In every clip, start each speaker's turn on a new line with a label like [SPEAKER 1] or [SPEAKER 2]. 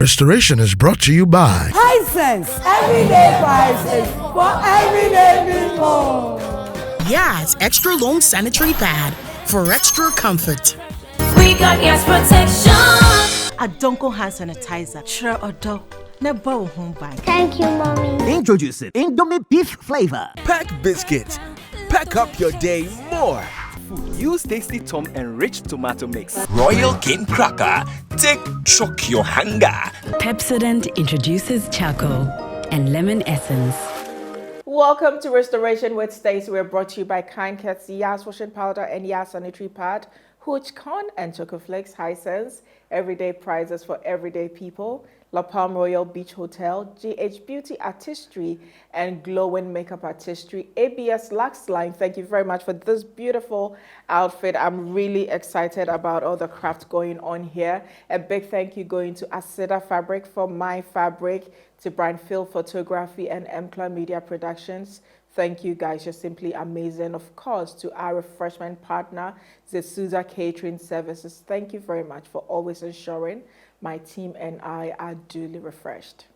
[SPEAKER 1] Restoration is brought to you by
[SPEAKER 2] Hisense, everyday prices for everyday people.
[SPEAKER 3] Yes, extra long sanitary pad for extra comfort.
[SPEAKER 4] We got yes protection.
[SPEAKER 5] Adonko hand sanitizer. Sure odo. Never home by.
[SPEAKER 6] Thank you, mommy.
[SPEAKER 7] Introducing Indomie beef flavor.
[SPEAKER 8] Pack biscuits. Pack up your day more. Use Tasty Tom enriched tomato mix.
[SPEAKER 9] Royal Cane Cracker. Take choke your hunger.
[SPEAKER 10] Pepsodent introduces charcoal and lemon essence.
[SPEAKER 11] Welcome to Restoration with Stacey. We're brought to you by Kind Courtesy, Yas Washing Powder and Yas Sanitary Pad, Hooch Con and Chocoflakes, Hisense, everyday prizes for everyday people, La Palm Royal Beach Hotel, GH Beauty Artistry, and Glowing Makeup Artistry, ABS Lux Line. Thank you very much for this beautiful outfit. I'm really excited about all the craft going on here. A big thank you going to Asida Fabric for My Fabric, to Brian Phil Photography and Mcla Media Productions. Thank you guys, you're simply amazing. Of course, to our refreshment partner, Zesuza Catering Services. Thank you very much for always ensuring my team and I are duly refreshed.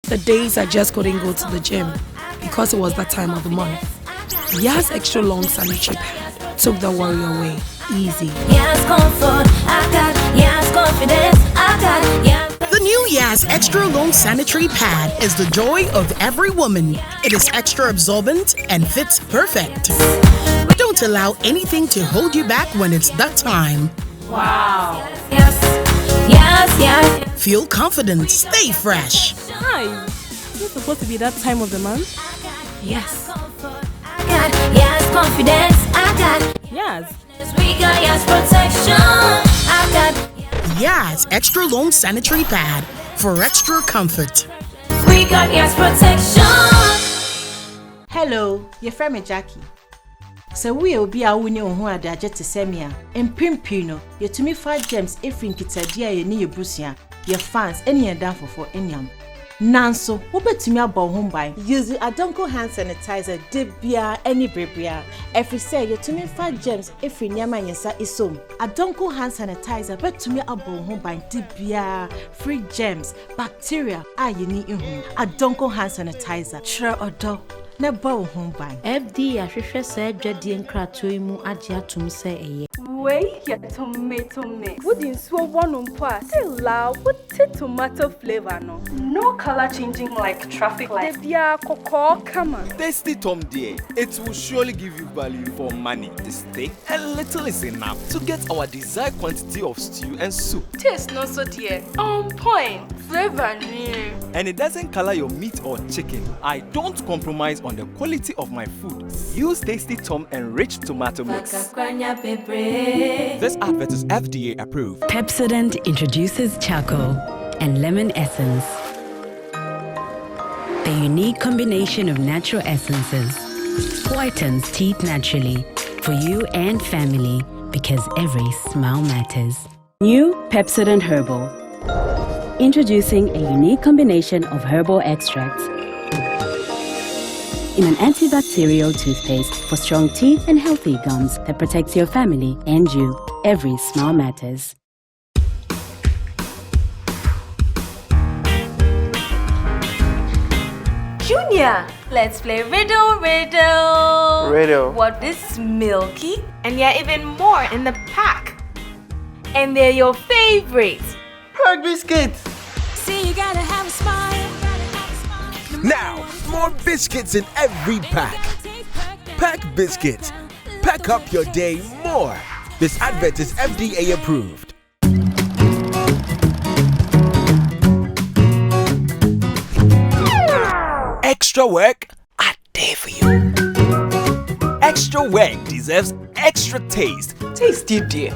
[SPEAKER 12] The days I just couldn't go to the gym because it was that time of the month. Yas extra long sanitary pad took the worry away. Easy.
[SPEAKER 4] Yes comfort, I got yes confidence, I got yes.
[SPEAKER 3] The new Yas extra long sanitary pad is the joy of every woman. It is extra absorbent and fits perfect. Don't allow anything to hold you back when it's that time.
[SPEAKER 12] Wow.
[SPEAKER 4] Yes, yes, yes.
[SPEAKER 3] Feel confident, stay fresh.
[SPEAKER 12] Hi. Is it supposed to be that time of the month?
[SPEAKER 4] Yes. I got yes confidence, I got
[SPEAKER 12] Yes.
[SPEAKER 4] we got yes protection, I got
[SPEAKER 3] Yas extra long sanitary pad for extra comfort.
[SPEAKER 4] we got yes protection.
[SPEAKER 5] Hello, your friend Jackie. So we will be a winning on who are the jet to Semia and Pimpino. You to me 5 gems if in Kitadia, you need your Brucia, your fans, any and down for any. Nanso, who bet to me about home by using Adonko hand sanitizer, debia, any bribia. Every say you to me 5 gems if in Yama Yasa is so. Adonko hand sanitizer, bet to me about home by debia, free gems, bacteria, you need in home. Adonko hand sanitizer, sure or dog. Never home by
[SPEAKER 10] FD ahwehwe said dwadi nkratoy mu agye atum se eye.
[SPEAKER 13] Wait, your tomato mix. Wouldn't so one on pass. Still loud, what tomato flavor no? No color changing like traffic lights. Devia cocoa, come on.
[SPEAKER 8] Tasty Tom dear. It will surely give you value for money. This thing, a little is enough to get our desired quantity of stew and soup.
[SPEAKER 13] Taste not so dear. On point. Flavor new.
[SPEAKER 8] And it doesn't color your meat or chicken. I don't compromise on the quality of my food. Use Tasty Tom enriched tomato mix.
[SPEAKER 9] This advert is FDA approved.
[SPEAKER 10] Pepsodent introduces charcoal and lemon essence.
[SPEAKER 6] The unique combination of natural essences whitens teeth naturally for you and family because every smile matters. New Pepsodent Herbal. Introducing a unique combination of herbal extracts in an antibacterial toothpaste for strong teeth and healthy gums that protects your family and you. Every smile matters.
[SPEAKER 14] Junior, let's play riddle.
[SPEAKER 15] Riddle.
[SPEAKER 14] What is milky? And yeah, even more in the pack. And they're your favorites.
[SPEAKER 15] Peg biscuits.
[SPEAKER 4] See, you gotta have a smile.
[SPEAKER 1] Now, more biscuits in every pack. Pack biscuits. Pack up your day more. This advert is FDA approved.
[SPEAKER 9] Extra work, I dare for you. Extra work deserves extra taste.
[SPEAKER 11] Tasty dear.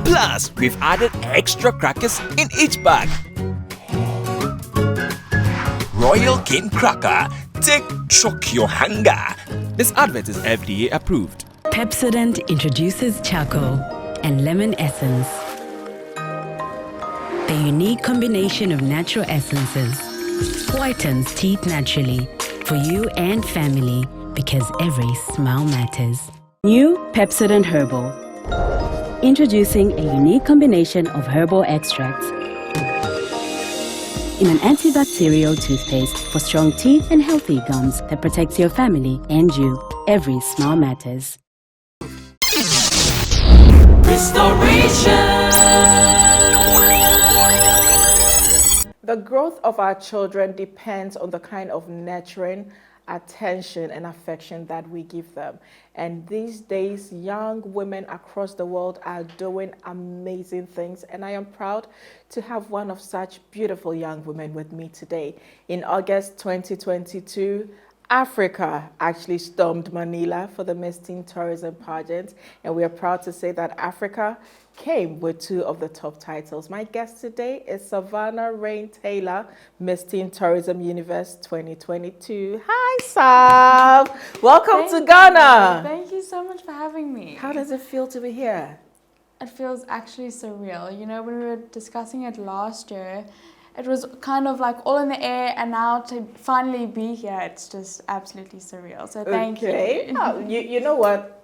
[SPEAKER 9] Plus, we've added extra crackers in each bag. Royal King Cracker, take shock your hunger.
[SPEAKER 8] This advert is FDA approved.
[SPEAKER 6] Pepsodent introduces charcoal and lemon essence. The unique combination of natural essences whitens teeth naturally for you and family because every smile matters. New Pepsodent Herbal. Introducing a unique combination of herbal extracts in an antibacterial toothpaste for strong teeth and healthy gums that protects your family and you. Every smile matters.
[SPEAKER 11] The growth of our children depends on the kind of nurturing, attention, and affection that we give them. And these days, young women across the world are doing amazing things. And I am proud to have one of such beautiful young women with me today. In August 2022, Africa actually stormed Manila for the Miss Teen Tourism pageant. And we are proud to say that Africa came with 2 of the top titles. My guest today is Savannah Raine Taylor, Miss Teen Tourism Universe 2022. Hi, Sav. Welcome to Ghana.
[SPEAKER 16] Thank you so much for having me.
[SPEAKER 11] How does it feel to be here?
[SPEAKER 16] It feels actually surreal. You know, when we were discussing it last year, it was kind of like all in the air, and now to finally be here, it's just absolutely surreal. So thank you.
[SPEAKER 11] You know what?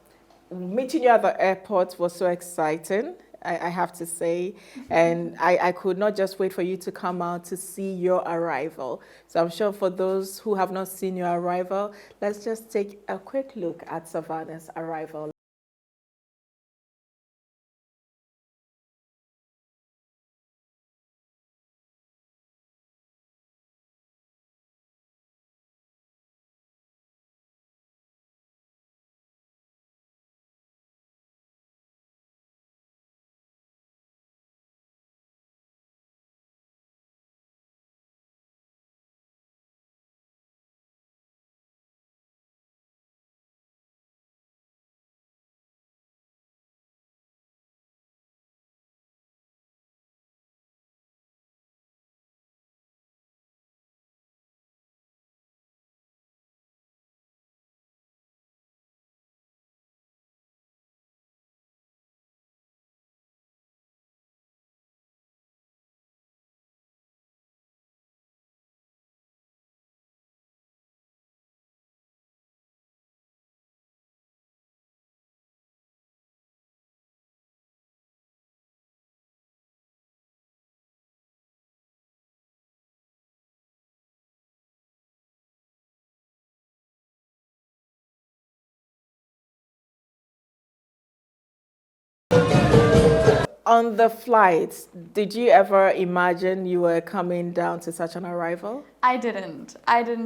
[SPEAKER 11] Meeting you at the airport was so exciting, I have to say. And I could not just wait for you to come out to see your arrival. So I'm sure for those who have not seen your arrival, let's just take a quick look at Savannah's arrival. On the flight, did you ever imagine you were coming down to such an arrival?
[SPEAKER 16] I didn't.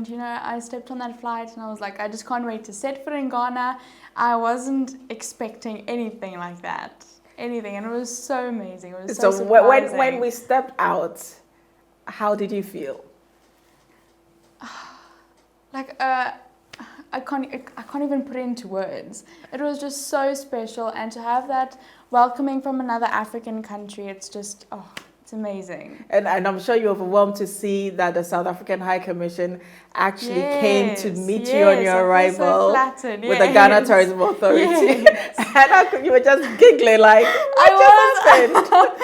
[SPEAKER 16] You know, I stepped on that flight and I was like, I just can't wait to set foot in Ghana. I wasn't expecting anything like that. Anything. And it was so amazing. It was so surprising.
[SPEAKER 11] When we stepped out, how did you feel?
[SPEAKER 16] Like, I can't even put it into words. It was just so special, and to have that welcoming from another African country, it's just, It's amazing.
[SPEAKER 11] And I'm sure you're overwhelmed to see that the South African High Commission actually came to meet you on your arrival with the Ghana Tourism Authority. And you were just giggling like, what just happened?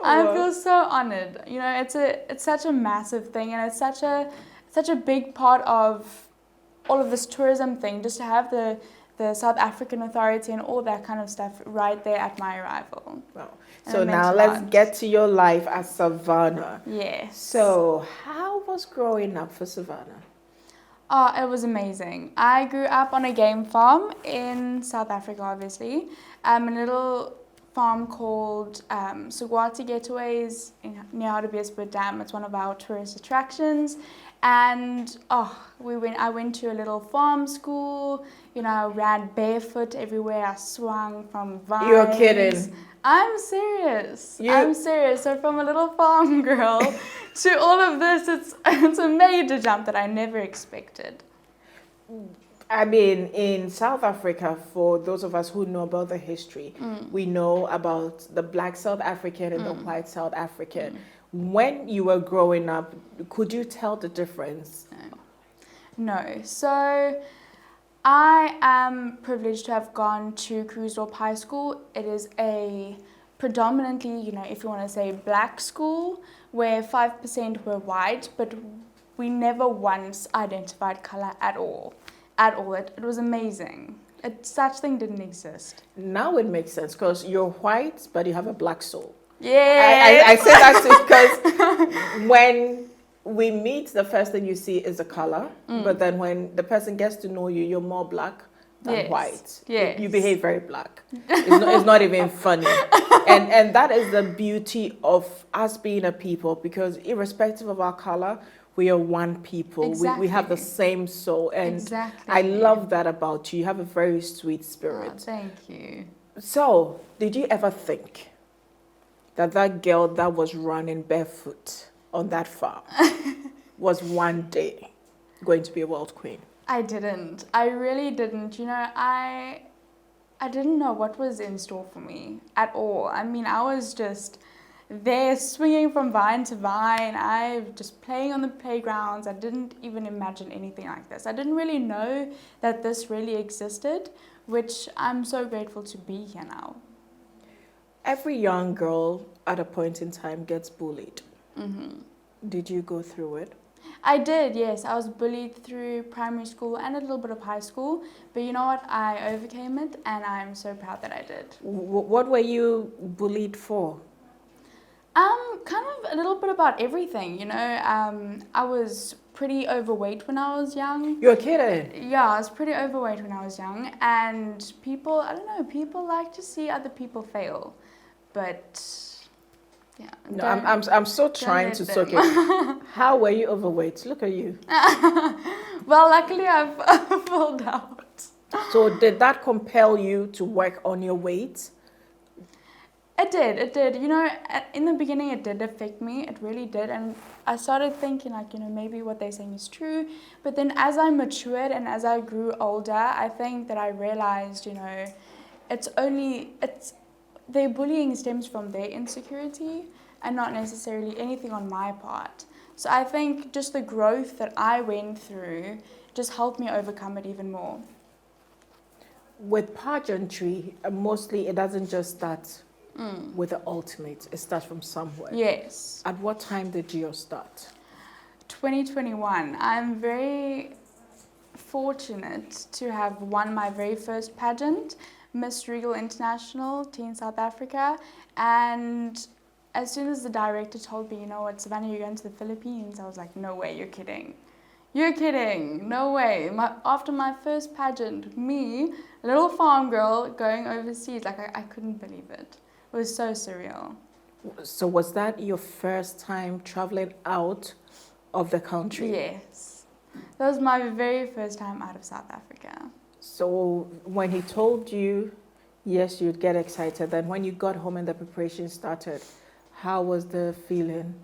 [SPEAKER 16] I feel so honored. You know, it's such a massive thing, and it's such a big part of all of this tourism thing, just to have the South African Authority and all that kind of stuff right there at my arrival.
[SPEAKER 11] Wow. So now let's get to your life as Savannah.
[SPEAKER 16] Yes.
[SPEAKER 11] So how was growing up for Savannah?
[SPEAKER 16] Oh, it was amazing. I grew up on a game farm in South Africa, obviously. A little farm called Sugwati Getaways near Hartbeespoort Dam. It's one of our tourist attractions. And I went to a little farm school. You know, I ran barefoot everywhere. I swung from vines.
[SPEAKER 11] You're kidding.
[SPEAKER 16] I'm serious. I'm serious. So from a little farm girl to all of this, it's a major jump that I never expected.
[SPEAKER 11] I mean, in South Africa, for those of us who know about the history, we know about the black South African and the white South African. When you were growing up, could you tell the difference?
[SPEAKER 16] No. So I am privileged to have gone to Krugersdorp High School. It is a predominantly, you know, if you want to say black school, where 5% were white, but we never once identified color at all. It was amazing. Such thing didn't exist.
[SPEAKER 11] Now it makes sense because you're white, but you have a black soul.
[SPEAKER 16] Yeah.
[SPEAKER 11] I say that because when we meet, the first thing you see is the color, but then when the person gets to know you, you're more black than white.
[SPEAKER 16] Yes.
[SPEAKER 11] You behave very black. It's not even funny. And that is the beauty of us being a people, because irrespective of our color, we are one people.
[SPEAKER 16] Exactly.
[SPEAKER 11] We have the same soul. And
[SPEAKER 16] exactly.
[SPEAKER 11] I love that about you. You have a very sweet spirit.
[SPEAKER 16] Oh, thank you.
[SPEAKER 11] So, did you ever think that girl that was running barefoot on that farm was one day going to be a world queen?
[SPEAKER 16] I didn't. I really didn't. You know, I didn't know what was in store for me at all. I mean, I was just there swinging from vine to vine. I was just playing on the playgrounds. I didn't even imagine anything like this. I didn't really know that this really existed, which I'm so grateful to be here now.
[SPEAKER 11] Every young girl at a point in time gets bullied.
[SPEAKER 16] Mm-hmm.
[SPEAKER 11] Did you go through it?
[SPEAKER 16] I did, yes. I was bullied through primary school and a little bit of high school. But you know what? I overcame it, and I'm so proud that I did.
[SPEAKER 11] What were you bullied for?
[SPEAKER 16] Kind of a little bit about everything, you know. I was pretty overweight when I was young.
[SPEAKER 11] You're kidding?
[SPEAKER 16] Yeah, I was pretty overweight when I was young. And people, I don't know, people like to see other people fail. But, yeah.
[SPEAKER 11] No, I'm so trying to soak it. How were you overweight? Look at you.
[SPEAKER 16] Well, luckily I've pulled out.
[SPEAKER 11] So did that compel you to work on your weight?
[SPEAKER 16] It did. You know, in the beginning it did affect me. It really did. And I started thinking, like, you know, maybe what they're saying is true. But then as I matured and as I grew older, I think that I realized, you know, their bullying stems from their insecurity and not necessarily anything on my part. So I think just the growth that I went through just helped me overcome it even more.
[SPEAKER 11] With pageantry, mostly it doesn't just start with the ultimate. It starts from somewhere.
[SPEAKER 16] Yes.
[SPEAKER 11] At what time did yours start?
[SPEAKER 16] 2021. I'm very fortunate to have won my very first pageant, Miss Regal International, Teen South Africa. And as soon as the director told me, you know what, Savannah, you're going to the Philippines, I was like, no way, you're kidding. You're kidding, no way. After my first pageant, me, a little farm girl, going overseas, like I couldn't believe it. It was so surreal.
[SPEAKER 11] So was that your first time traveling out of the country?
[SPEAKER 16] Yes. That was my very first time out of South Africa.
[SPEAKER 11] So when he told you, yes, you'd get excited. Then when you got home and the preparation started, how was the feeling?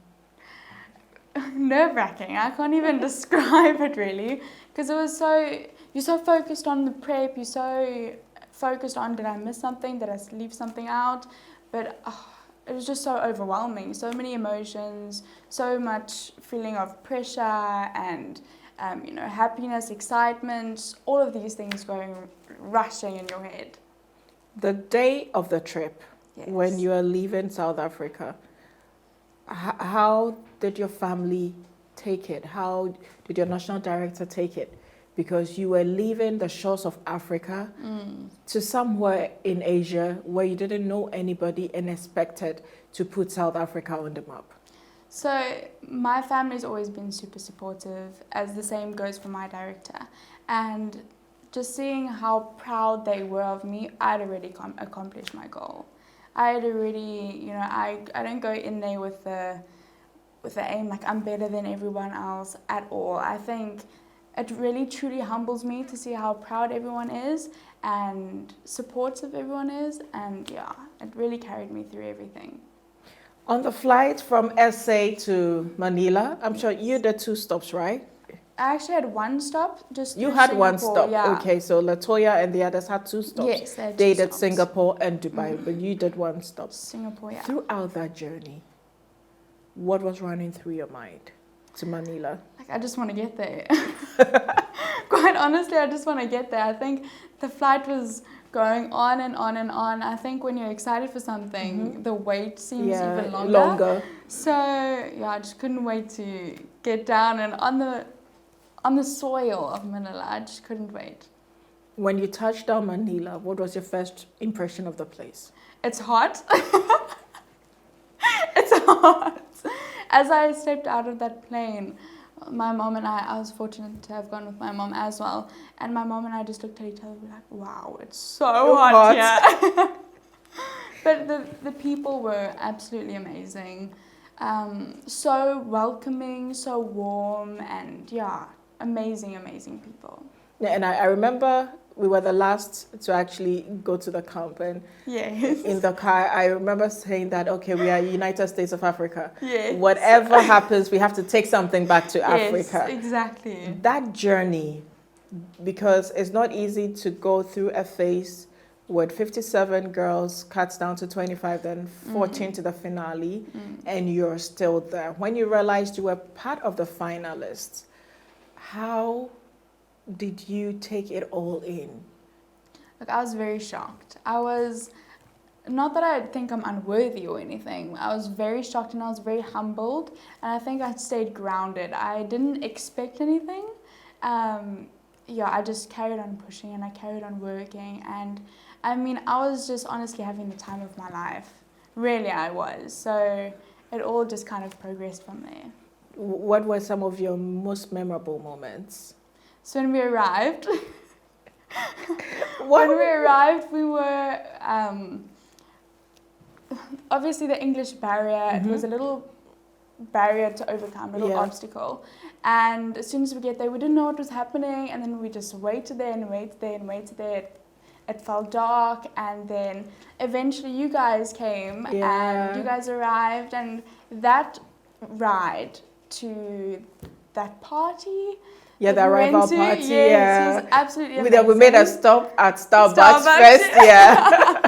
[SPEAKER 16] Nerve-wracking. I can't even describe it really, because it was you're so focused on the prep, you're so focused on, did I miss something, did I leave something out? But it was just so overwhelming. So many emotions, so much feeling of pressure and happiness, excitement, all of these things going rushing in your head.
[SPEAKER 11] The day of the trip,
[SPEAKER 16] yes.
[SPEAKER 11] when you are leaving South Africa, how did your family take it? How did your national director take it? Because you were leaving the shores of Africa to somewhere in Asia where you didn't know anybody and expected to put South Africa on the map.
[SPEAKER 16] So my family's always been super supportive, as the same goes for my director. And just seeing how proud they were of me, I'd already accomplished my goal. I had already, I don't go in there with the aim like I'm better than everyone else at all. I think it really truly humbles me to see how proud everyone is and supportive everyone is, and yeah, it really carried me through everything.
[SPEAKER 11] On the flight from SA to Manila, I'm sure you did 2 stops, right?
[SPEAKER 16] I actually had 1 stop.
[SPEAKER 11] You had
[SPEAKER 16] Singapore,
[SPEAKER 11] 1 stop,
[SPEAKER 16] yeah.
[SPEAKER 11] Okay, so Latoya and the others had 2 stops.
[SPEAKER 16] Yes,
[SPEAKER 11] they did Singapore and Dubai, but you did 1 stop.
[SPEAKER 16] Singapore, yeah.
[SPEAKER 11] Throughout that journey, what was running through your mind to Manila?
[SPEAKER 16] Like, I just want to get there. Quite honestly, I just want to get there. I think the flight was going on and on and on. I think when you're excited for something, the wait seems even longer. So yeah, I just couldn't wait to get down and on the soil of Manila. I just couldn't wait.
[SPEAKER 11] When you touched down Manila, what was your first impression of the place?
[SPEAKER 16] It's hot. It's hot. As I stepped out of that plane, my mom and I was fortunate to have gone with my mom as well, and my mom and I just looked at each other and were like, wow, it's so hot here. But the people were absolutely amazing. So welcoming, so warm, and yeah, amazing, amazing people.
[SPEAKER 11] Yeah, and I remember we were the last to actually go to the camp, and in the car, I remember saying that, okay, we are United States of Africa.
[SPEAKER 16] Yes.
[SPEAKER 11] Whatever happens, we have to take something back to Africa.
[SPEAKER 16] Yes, exactly.
[SPEAKER 11] That journey, because it's not easy to go through a phase with 57 girls, cuts down to 25, then 14 to the finale, and you're still there. When you realized you were part of the finalists, how did you take it all in?
[SPEAKER 16] Look, I was very shocked. I was, not that I think I'm unworthy or anything, I was very shocked and I was very humbled, and I think I stayed grounded. I didn't expect anything. I just carried on pushing and I carried on working, and I mean, I was just honestly having the time of my life. Really, I was. So it all just kind of progressed from there.
[SPEAKER 11] What were some of your most memorable moments?
[SPEAKER 16] So when we arrived, we were obviously the English barrier. It was a little barrier to overcome, a little obstacle. And as soon as we get there, we didn't know what was happening, and then we just waited there and waited there and waited there. It felt dark, and then eventually you guys came and you guys arrived, and that ride to that party.
[SPEAKER 11] Yeah, the arrival party.
[SPEAKER 16] Yes, it was absolutely amazing.
[SPEAKER 11] We made a stop at Starbucks first. Yeah.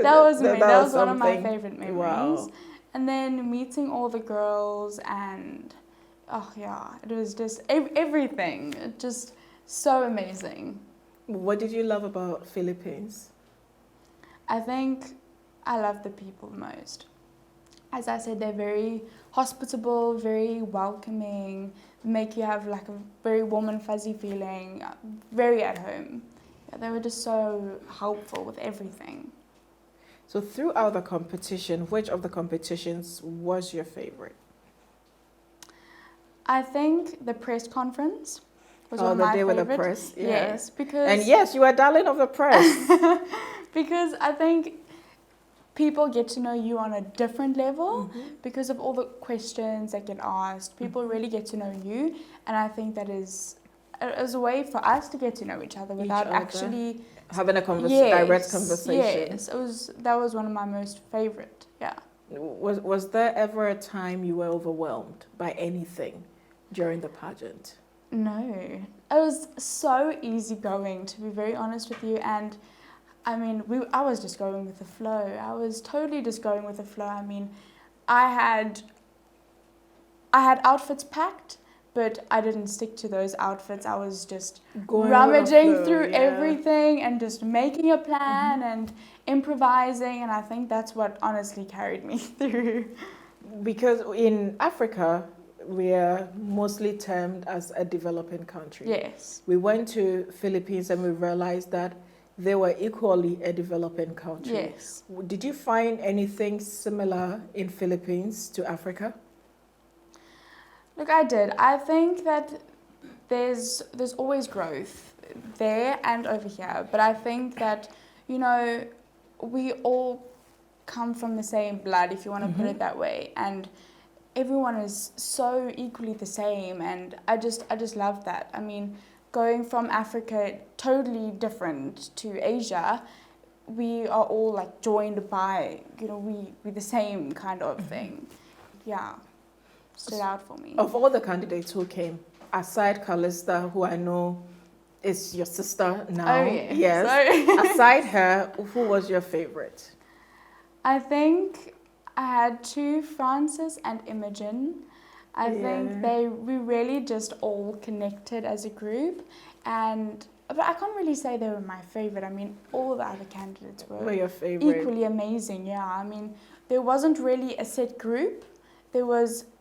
[SPEAKER 16] That was amazing. That was one of my favorite memories.
[SPEAKER 11] Wow.
[SPEAKER 16] And then meeting all the girls, and it was just everything. Just so amazing.
[SPEAKER 11] What did you love about Philippines?
[SPEAKER 16] I think I love the people the most. As I said, they're very hospitable, very welcoming, make you have like a very warm and fuzzy feeling, very at home. Yeah, they were just so helpful with everything.
[SPEAKER 11] So throughout the competition, which of the competitions was your favorite?
[SPEAKER 16] I think the press conference was one of my favorite.
[SPEAKER 11] With the press? Yeah.
[SPEAKER 16] Yes, because...
[SPEAKER 11] And yes, you are darling of the press.
[SPEAKER 16] Because I think people get to know you on a different level because of all the questions that get asked. People really get to know you, and I think that is a way for us to get to know each other without actually
[SPEAKER 11] having a direct conversation.
[SPEAKER 16] Yes, that was one of my most favorite. Yeah.
[SPEAKER 11] Was there ever a time you were overwhelmed by anything during the pageant?
[SPEAKER 16] No, it was so easygoing, to be very honest with you, and I mean, I was just going with the flow. I was totally just going with the flow. I mean, I had outfits packed, but I didn't stick to those outfits. I was just rummaging through everything and just making a plan and improvising, and I think that's what honestly carried me through.
[SPEAKER 11] Because in Africa, we are mostly termed as a developing country.
[SPEAKER 16] Yes.
[SPEAKER 11] We went to Philippines and we realized that they were equally a developing country.
[SPEAKER 16] Yes.
[SPEAKER 11] Did you find anything similar in Philippines to Africa?
[SPEAKER 16] Look, I did. I think that there's always growth there and over here. But I think that, you know, we all come from the same blood, if you want to put it that way. And everyone is so equally the same. And I just love that. I mean, going from Africa, totally different, to Asia, we are all like joined by, you know, we the same kind of thing. Yeah. Stood out for me.
[SPEAKER 11] Of all the candidates who came, aside Callista, who I know is your sister now.
[SPEAKER 16] Oh, yeah.
[SPEAKER 11] Yes.
[SPEAKER 16] Sorry.
[SPEAKER 11] Aside her, who was your favorite?
[SPEAKER 16] I think I had two, Frances and Imogen. I think we really just all connected as a group, but I can't really say they were my favorite. I mean, all the other candidates were
[SPEAKER 11] your favorite?
[SPEAKER 16] Equally amazing. Yeah, I mean, there wasn't really a set group.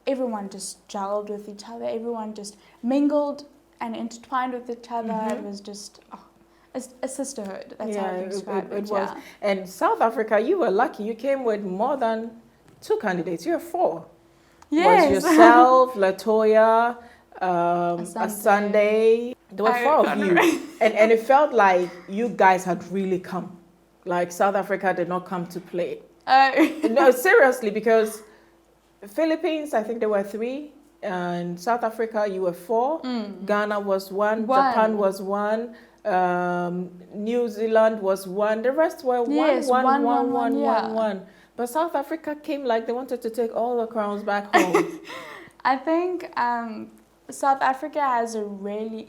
[SPEAKER 16] Everyone just gelled with each other. Everyone just mingled and intertwined with each other. It was just a sisterhood. That's how I describe it.
[SPEAKER 11] It was. And South Africa, you were lucky. You came with more than 2 candidates. You were 4.
[SPEAKER 16] Yes.
[SPEAKER 11] Was yourself, Latoya, Asante. There were 4 of you. And it felt like you guys had really come. Like South Africa did not come to play. No, seriously, because Philippines, I think there were 3. And South Africa, you were 4. Ghana was 1. Japan was 1. New Zealand was 1. The rest were 1. But South Africa came like they wanted to take all the crowns back home.
[SPEAKER 16] I think South Africa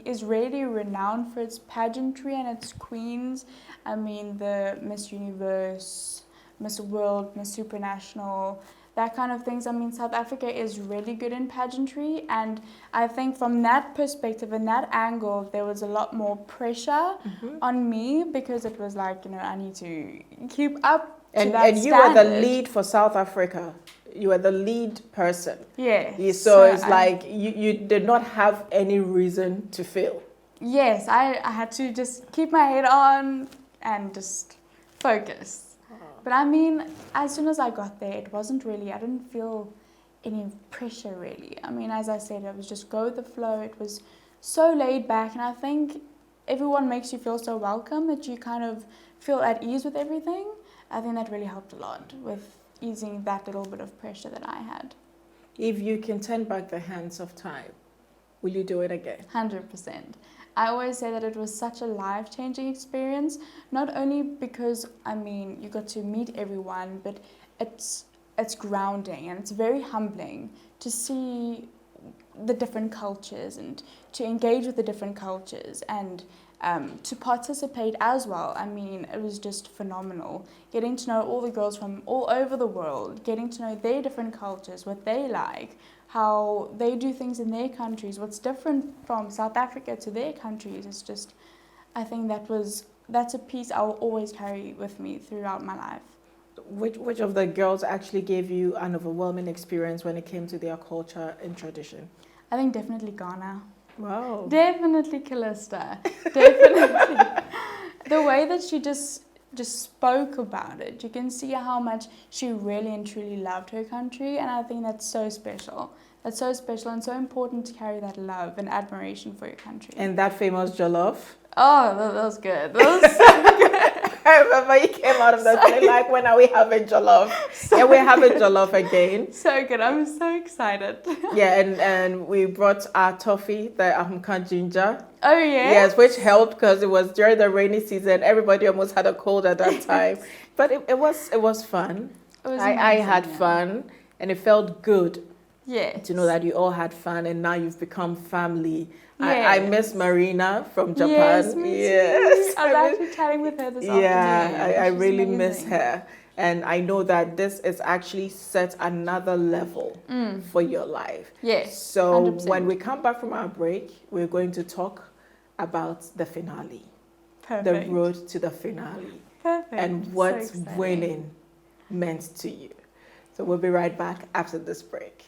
[SPEAKER 16] is really renowned for its pageantry and its queens. I mean, the Miss Universe, Miss World, Miss Supranational, that kind of things. I mean, South Africa is really good in pageantry, and I think from that perspective and that angle, there was a lot more pressure on me, because it was like, you know, I need to keep up to that
[SPEAKER 11] and you
[SPEAKER 16] standard.
[SPEAKER 11] were the lead for South Africa. You were the lead person.
[SPEAKER 16] Yes.
[SPEAKER 11] So it's like you did not have any reason to fail.
[SPEAKER 16] Yes, I had to just keep my head on and just focus. But I mean, as soon as I got there, it wasn't really, I didn't feel any pressure really. I mean, as I said, I was just go with the flow. It was so laid back, and I think everyone makes you feel so welcome that you kind of feel at ease with everything. I think that really helped a lot with easing that little bit of pressure that I had.
[SPEAKER 11] If you can turn back the hands of time, will you do it again?
[SPEAKER 16] 100%. I always say that it was such a life-changing experience, not only because, I mean, you got to meet everyone, but it's grounding and it's very humbling to see the different cultures and to engage with the different cultures and to participate as well. I mean, it was just phenomenal. Getting to know all the girls from all over the world, getting to know their different cultures, what they like, how they do things in their countries, what's different from South Africa to their countries. It's just, I think that's a piece I will always carry with me throughout my life.
[SPEAKER 11] Which of the girls actually gave you an overwhelming experience when it came to their culture and tradition?
[SPEAKER 16] I think definitely Ghana.
[SPEAKER 11] Wow.
[SPEAKER 16] Definitely Callista. Definitely. The way that she just spoke about it, you can see how much she really and truly loved her country, and I think that's so special. That's so special and so important to carry that love and admiration for your country.
[SPEAKER 11] And that famous jollof?
[SPEAKER 16] Oh, that was good. That was so good.
[SPEAKER 11] I remember you came out of that plane like, when are we having jollof? Yeah, we're having jollof again.
[SPEAKER 16] So good. I'm so excited.
[SPEAKER 11] Yeah, and we brought our toffee, the Ahmka ginger.
[SPEAKER 16] Oh, yeah?
[SPEAKER 11] Yes, which helped because it was during the rainy season. Everybody almost had a cold at that time. But it was fun.
[SPEAKER 16] It was
[SPEAKER 11] I had fun, and it felt good
[SPEAKER 16] Yes.
[SPEAKER 11] To know that you all had fun and now you've become family.
[SPEAKER 16] Yes.
[SPEAKER 11] I miss Marina from Japan.
[SPEAKER 16] Yes,
[SPEAKER 11] yes.
[SPEAKER 16] I was actually chatting with her this afternoon.
[SPEAKER 11] Yeah, I
[SPEAKER 16] She's
[SPEAKER 11] really
[SPEAKER 16] amazing.
[SPEAKER 11] miss her. And I know that this is actually set another level for your life.
[SPEAKER 16] Yes.
[SPEAKER 11] So
[SPEAKER 16] 100%.
[SPEAKER 11] when we come back from our break, we're going to talk about the finale.
[SPEAKER 16] Perfect.
[SPEAKER 11] The road to the finale.
[SPEAKER 16] Perfect.
[SPEAKER 11] And what
[SPEAKER 16] So exciting.
[SPEAKER 11] winning meant to you. So we'll be right back after this break.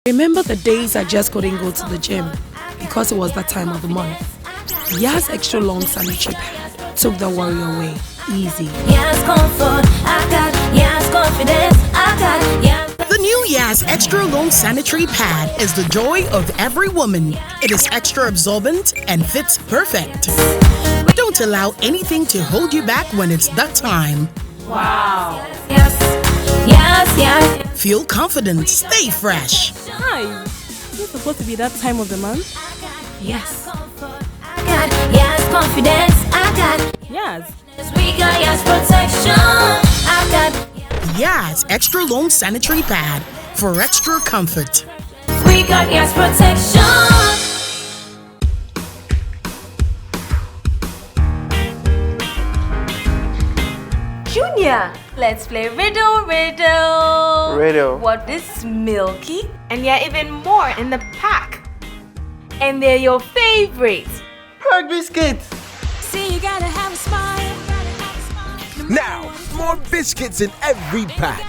[SPEAKER 12] Remember the days I just couldn't go to the gym because it was that time of the month. Yas extra long sanitary pad took the worry away. Easy.
[SPEAKER 4] Yes, comfort, I got. Yes, confidence, I got. Yes.
[SPEAKER 3] The new Yas Extra Long Sanitary Pad is the joy of every woman. It is extra absorbent and fits perfect. Don't allow anything to hold you back when it's that time.
[SPEAKER 13] Wow.
[SPEAKER 4] Yes, yes, yes.
[SPEAKER 3] Feel confident, stay fresh.
[SPEAKER 13] Hi. Is it supposed to be that time of the month? Yes.
[SPEAKER 4] I got. Yes, confidence, I got.
[SPEAKER 13] Yes.
[SPEAKER 4] We got yes protection, I got.
[SPEAKER 3] Yas Extra Long Sanitary Pad for extra comfort.
[SPEAKER 4] We got yes protection.
[SPEAKER 14] Junior, let's play riddle.
[SPEAKER 15] Riddle.
[SPEAKER 14] What is milky? And yeah, even more in the pack. And they're your favorites.
[SPEAKER 15] Pack biscuits.
[SPEAKER 4] See, you gotta have a smile.
[SPEAKER 1] Now, more biscuits in every pack.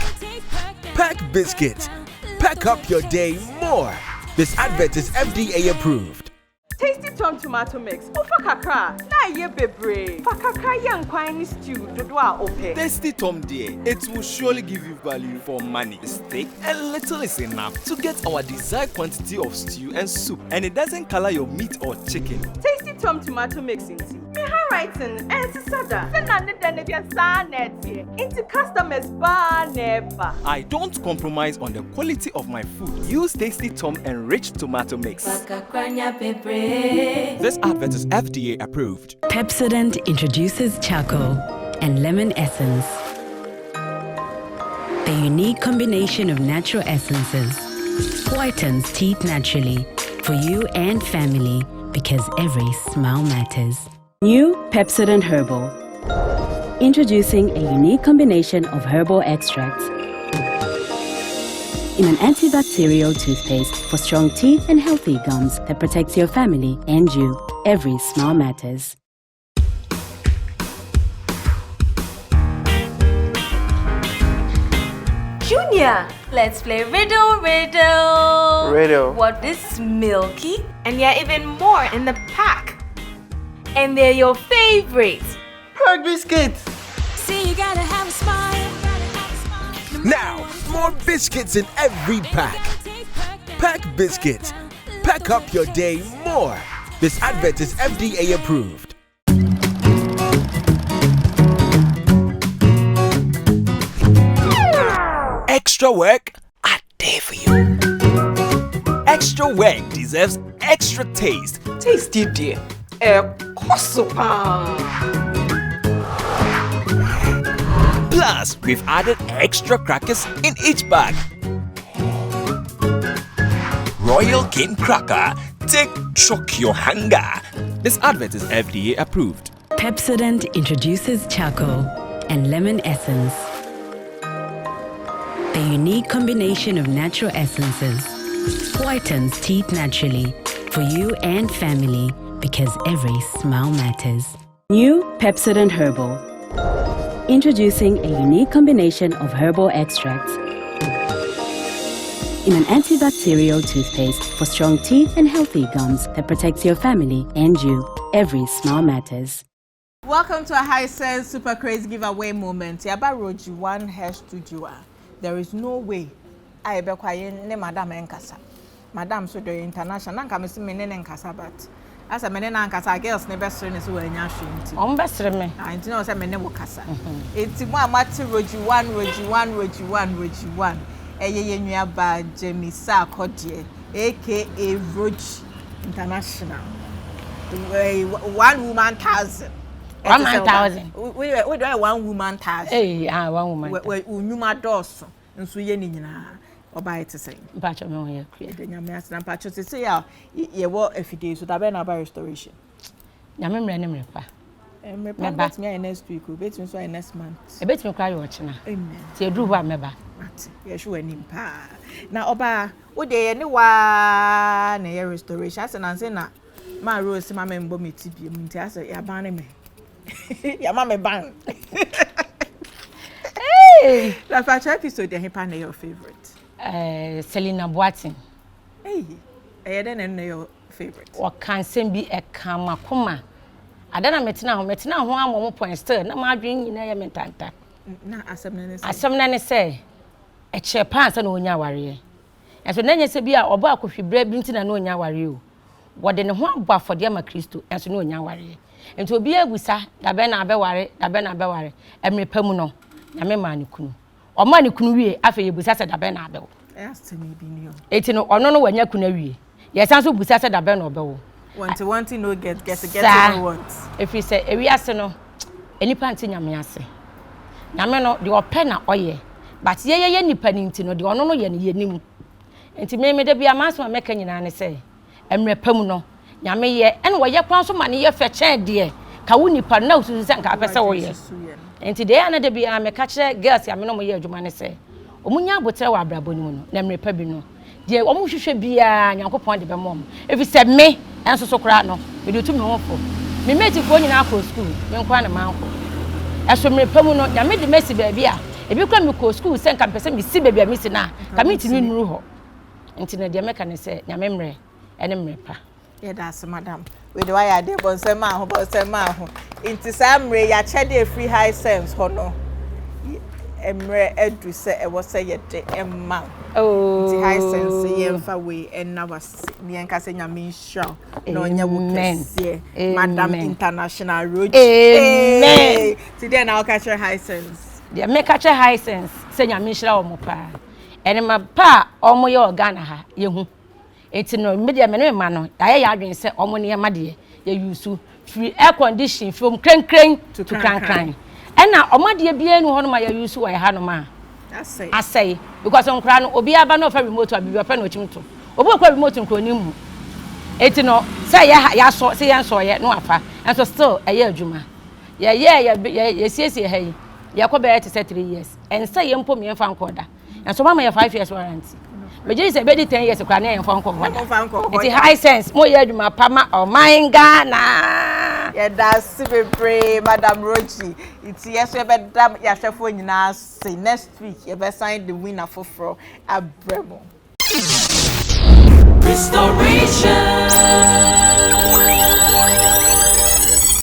[SPEAKER 1] Pack Biscuits. Pack up your day more. This advert is FDA approved.
[SPEAKER 17] Tasty Tom tomato mix. Ofa kakra. Na ye bebre. Fa kakra yan kwan ni stew dodo a ope.
[SPEAKER 8] Tasty Tom dear, it will surely give you value for money. The steak and little is enough to get our desired quantity of stew and soup, and it doesn't color your meat or chicken.
[SPEAKER 17] Tasty Tom tomato mix inti. Me handwriting and sada. Sena ne dene bia sa na tie. Inti customers ba never.
[SPEAKER 8] I don't compromise on the quality of my food. Use Tasty Tom enriched tomato mix.
[SPEAKER 9] This advert is FDA approved.
[SPEAKER 6] Pepsodent introduces charcoal and lemon essence. The unique combination of natural essences whitens teeth naturally for you and family because every smile matters. New Pepsodent Herbal. Introducing a unique combination of herbal extracts in an antibacterial toothpaste for strong teeth and healthy gums that protects your family and you. Every smile matters.
[SPEAKER 14] Junior, let's play riddle.
[SPEAKER 15] Riddle.
[SPEAKER 14] What is milky? And yeah, even more in the pack. And they're your favorites.
[SPEAKER 15] Pack biscuits.
[SPEAKER 4] See, you gotta have a smile.
[SPEAKER 1] Now, more biscuits in every pack. Pack Biscuits. Pack up your day more. This advert is FDA approved.
[SPEAKER 9] extra work, I dare for you. Extra work deserves extra taste.
[SPEAKER 17] Tasty dear.
[SPEAKER 9] Plus, we've added extra crackers in each bag. Royal King Cracker, take choke your hunger. This advert is FDA approved.
[SPEAKER 6] Pepsodent introduces charcoal and lemon essence. The unique combination of natural essences whitens teeth naturally for you and family because every smile matters. New Pepsodent Herbal. Introducing a unique combination of herbal extracts in an antibacterial toothpaste for strong teeth and healthy gums that protects your family and you. Every smile matters.
[SPEAKER 11] Welcome to a High Sense Super Crazy Giveaway moment. Yaba Roji one hair studio. There is no way I be quiet ne Madam Enkasa. Madam so the international. Nanka me si me ne Enkasa but as a mene na Enkasa girls ne best friend so enya hwenti.
[SPEAKER 18] On best friend me.
[SPEAKER 11] Ah nti na o se me ne wo kasa. Enti mo amati Roji one. Eye nua ba Jemisa Akodie aka Roji International. 1 woman 1,000.
[SPEAKER 18] 1,000.
[SPEAKER 11] We do 1 woman 1,000.
[SPEAKER 18] Hey, 1 woman.
[SPEAKER 11] We unyuma doso nso ye ni nyina oba ite say.
[SPEAKER 18] Mpacho me ho ye kria.
[SPEAKER 11] De nyame asna mpacho say ya ye wo afide so da be na ba restoration.
[SPEAKER 18] Nyame mre ne mrepa.
[SPEAKER 11] Mrepa bet me next week, bet me so next month.
[SPEAKER 18] E bet me cry yo china.
[SPEAKER 11] Amen.
[SPEAKER 18] Ti eduru ho ameba.
[SPEAKER 11] Ati ye sure ni mpa. Na oba wo de ye ni wa na ye restoration ase na say na ma rose ma me mbo meti bi mu nti ase ya ban ne me. Ya ma me ban. Hey, la facha episode de hepa na your favorite.
[SPEAKER 18] Selena Boatin.
[SPEAKER 11] Hey, then na your favorite.
[SPEAKER 18] O kan sem bi e kan makoma. Adana metina ho ammo point still na ma adwen nyina ye mentanta.
[SPEAKER 11] Na
[SPEAKER 18] asem na ne say e che pan sa na onya ware. Enso na nya se bi a obo akohwibra bi ntina na onya ware o. Wode ne ho abɔ afɔde ma Kristo enso na onya ware. Enti obi abusa da be na abɛware emre pamu no na me ma ne kunu. O ma ne kunu wie afa ye busa se da be na abɛwo.
[SPEAKER 11] Asemi bi ni o.
[SPEAKER 18] Eti no ono no wanya kunu wie. Ye san so busa se da be na obɛwo.
[SPEAKER 11] Want no get no want.
[SPEAKER 18] If you say ewi ase no enipa nti nyame ase. Nyame no de opɛ na ɔyɛ. But ye nipa ni nti no de ono no ye ne yenim. Enti me de bia maso meka nyina ne say emre pamu no nyame ye ene wo ye kwan so ma ne ye fe chen de ka wo nipa na usu se nka apese wo ye. Enti de ya na de bia meka kire girls ya me no mo ye adwuma ne say omunya abotre wa abrabo ni mu no na emre pa bi no de omu hwehwe bia nyankopon de be mom. If you say me enso so kra no me de tu me ho fo. Me mate ko nyina akọ school me nkwa na manko. Eso emre pamu no nyame de mesi ba bia ebi kwa me ko school se nka pese me si ba bia me si na ka me ti nuru ho. Enti na de meka ne say nyame mre ene mre pa.
[SPEAKER 11] Yeah, that's madam. We do I dey bonsema ho. Inti samre ya chede free high sense ho no. Emre edu se e wo se ye de emma.
[SPEAKER 18] Oh.
[SPEAKER 11] Inti high sense ye mfa we enna was me enka se nyame nshaw. No nya wo kese. Madam International Road.
[SPEAKER 18] Amen.
[SPEAKER 11] Today na catch high sense.
[SPEAKER 18] Dey make catch high sense. Se nyame nshaw mo pa. Ene ma pa omo ye organ ha ye hu. Eti no media me ma no ya adwen se omo ne ma de ya yusu free air condition from kran to kran ena omo de bia nu ho no ma ya yusu wa ha no ma asai because on kran no obi aba no fa remote abi fa no chimto obi kwa remote nkro ni mu eti no say ya so say ya so ye no afa and so still eye adwuma ya siesie ha yi ya ko be 3 years and say ye mpo me fa nkoda and so mama ya 5 years warranty. Meji say be 10 years kwa na enfo nko. It high sense mo ye adwuma pama o man Ghana.
[SPEAKER 11] Yeah, that's bebre Madam Roji. It's yes we be dam ya hwefo nyina say next week you be sign the winner for Abremo.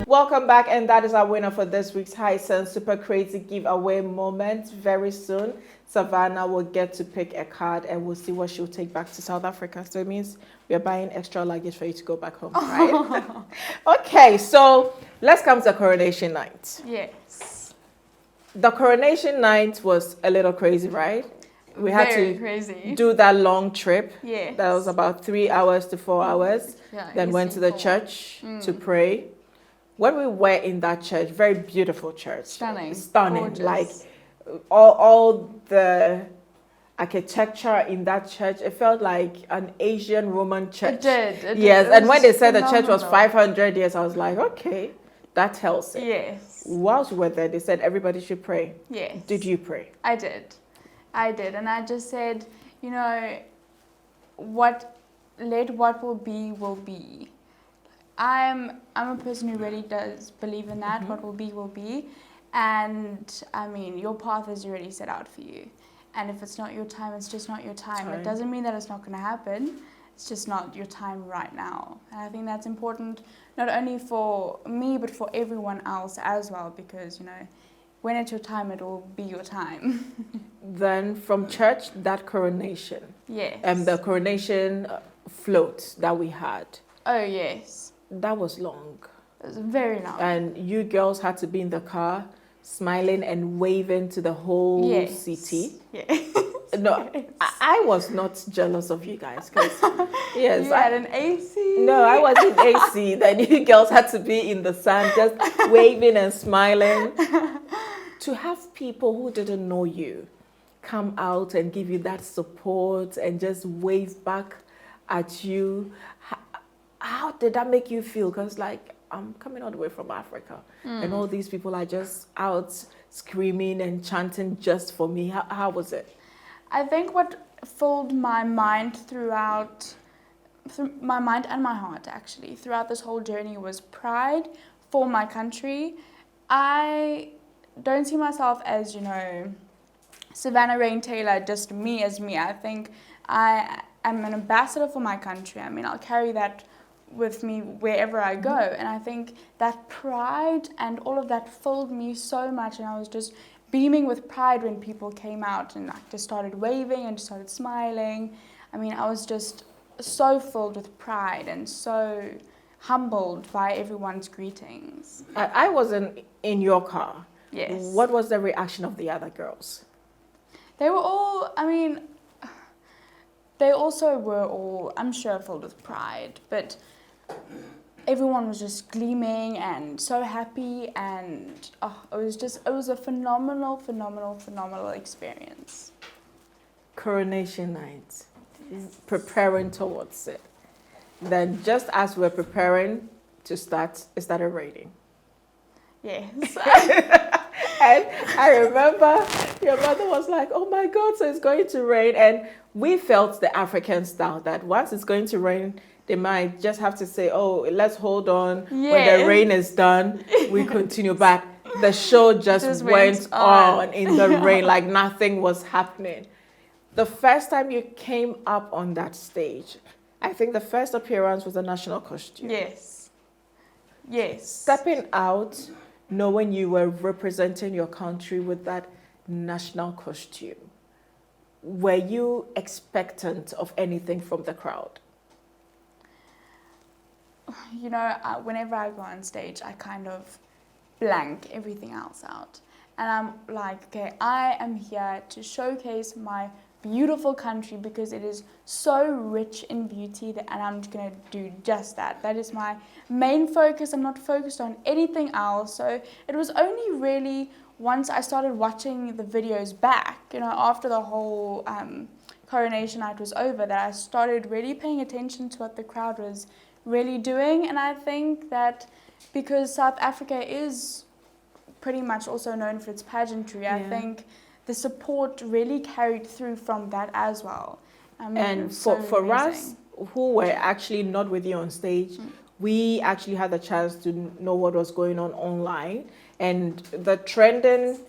[SPEAKER 11] Welcome back, and that is our winner for this week's High Sense Super Crazy Giveaway moment. Very soon, Savannah will get to pick a card and we'll see what she'll take back to South Africa. So it means we're buying extra luggage for you to go back home, right? Okay, so let's come to coronation night.
[SPEAKER 16] Yes.
[SPEAKER 11] The coronation night was a little crazy, right? We had
[SPEAKER 16] Very
[SPEAKER 11] to
[SPEAKER 16] crazy.
[SPEAKER 11] do that long trip.
[SPEAKER 16] Yes.
[SPEAKER 11] That was about 3 hours to 4 hours.
[SPEAKER 16] Yeah,
[SPEAKER 11] Then went to the church to pray. When we were in that church, very beautiful church.
[SPEAKER 16] Stunning.
[SPEAKER 11] Stunning.
[SPEAKER 16] Gorgeous.
[SPEAKER 11] Like all the architecture in that church, it felt like an Asian Roman church.
[SPEAKER 16] It did.
[SPEAKER 11] Yes, and when they said
[SPEAKER 16] phenomenal.
[SPEAKER 11] the church was 500 years, I was like, okay, that tells it.
[SPEAKER 16] Yes.
[SPEAKER 11] Whilst we were there, they said everybody should pray.
[SPEAKER 16] Yes.
[SPEAKER 11] Did you pray?
[SPEAKER 16] I did. And I just said, you know, what will be will be. I'm a person who really does believe in that. What will be. And I mean, your path is already set out for you. And if it's not your time, it's just not your time. It doesn't mean that it's not going to happen. It's just not your time right now. And I think that's important, not only for me, but for everyone else as well, because, you know, when it's your time, it will be your time.
[SPEAKER 11] Then from church, that coronation.
[SPEAKER 16] Yes.
[SPEAKER 11] And the coronation float that we had.
[SPEAKER 16] Oh, yes.
[SPEAKER 11] That was long.
[SPEAKER 16] It was very long.
[SPEAKER 11] And you girls had to be in the car, smiling and waving to the whole city.
[SPEAKER 16] Yes.
[SPEAKER 11] No, I was not jealous of you guys. Yes,
[SPEAKER 16] you had an AC.
[SPEAKER 11] No, I was in AC. Then you girls had to be in the sun, just waving and smiling. To have people who didn't know you come out and give you that support and just wave back at you, how did that make you feel? Because like, I'm coming all the way from Africa and all these people are just out screaming and chanting just for me. How was it?
[SPEAKER 16] I think what filled my mind my mind and my heart actually throughout this whole journey was pride for my country. I don't see myself as, you know, Savannah Raine Taylor, just me as me. I think I am an ambassador for my country. I mean, I'll carry that with me wherever I go. And I think that pride and all of that filled me so much, and I was just beaming with pride when people came out and like just started waving and started smiling. I mean, I was just so filled with pride and so humbled by everyone's greetings.
[SPEAKER 11] I wasn't in your car.
[SPEAKER 16] Yes.
[SPEAKER 11] What was the reaction of the other girls?
[SPEAKER 16] They were all, I mean, they also were all, I'm sure, filled with pride, but everyone was just gleaming and so happy, and it was a phenomenal experience. Coronation night,
[SPEAKER 11] preparing towards it. Then just as we're preparing to start, it started raining.
[SPEAKER 16] Yes.
[SPEAKER 11] And I remember your mother was like, oh my God, so it's going to rain. And we felt the African style that once it's going to rain, they might just have to say, oh, let's hold on.
[SPEAKER 16] Yes.
[SPEAKER 11] When the rain is done, we continue. But the show just went on in the rain like nothing was happening. The first time you came up on that stage, I think the first appearance was a national costume.
[SPEAKER 16] Yes. Yes.
[SPEAKER 11] Stepping out, knowing you were representing your country with that national costume, were you expectant of anything from the crowd?
[SPEAKER 16] You know, whenever I go on stage, I kind of blank everything else out. And I'm like, okay, I am here to showcase my beautiful country because it is so rich in beauty, and I'm going to do just that. That is my main focus. I'm not focused on anything else. So it was only really once I started watching the videos back, you know, after the whole coronation night was over, that I started really paying attention to what the crowd was really doing. And I think that because South Africa is pretty much also known for its pageantry, I think the support really carried through from that as well. I mean,
[SPEAKER 11] and for us who were actually not with you on stage, we actually had the chance to know what was going on online. And the trending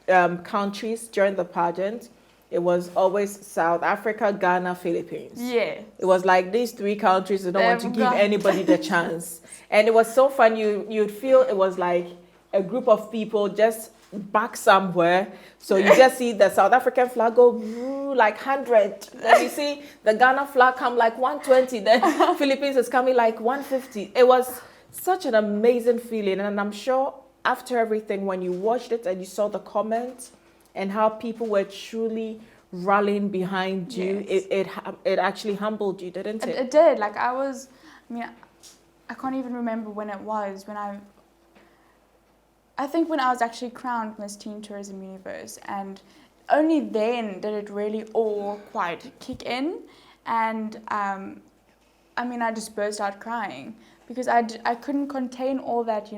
[SPEAKER 11] countries during the pageant, it was always South Africa, Ghana, Philippines.
[SPEAKER 16] Yeah.
[SPEAKER 11] It was like these three countries did not want to give anybody the chance. And it was so fun. You'd feel it was like a group of people just back somewhere. So you just see the South African flag go like 100. Then you see the Ghana flag come like 120. Then Philippines is coming like 150. It was such an amazing feeling. And I'm sure after everything, when you watched it and you saw the comments and how people were truly rallying behind you,
[SPEAKER 16] Yes.
[SPEAKER 11] it actually humbled you, didn't it?
[SPEAKER 16] It did. Like I can't even remember when it was, I think when I was actually crowned Miss Teen Tourism Universe, and only then did it really all quite kick in, and I just burst out crying because I couldn't contain all that,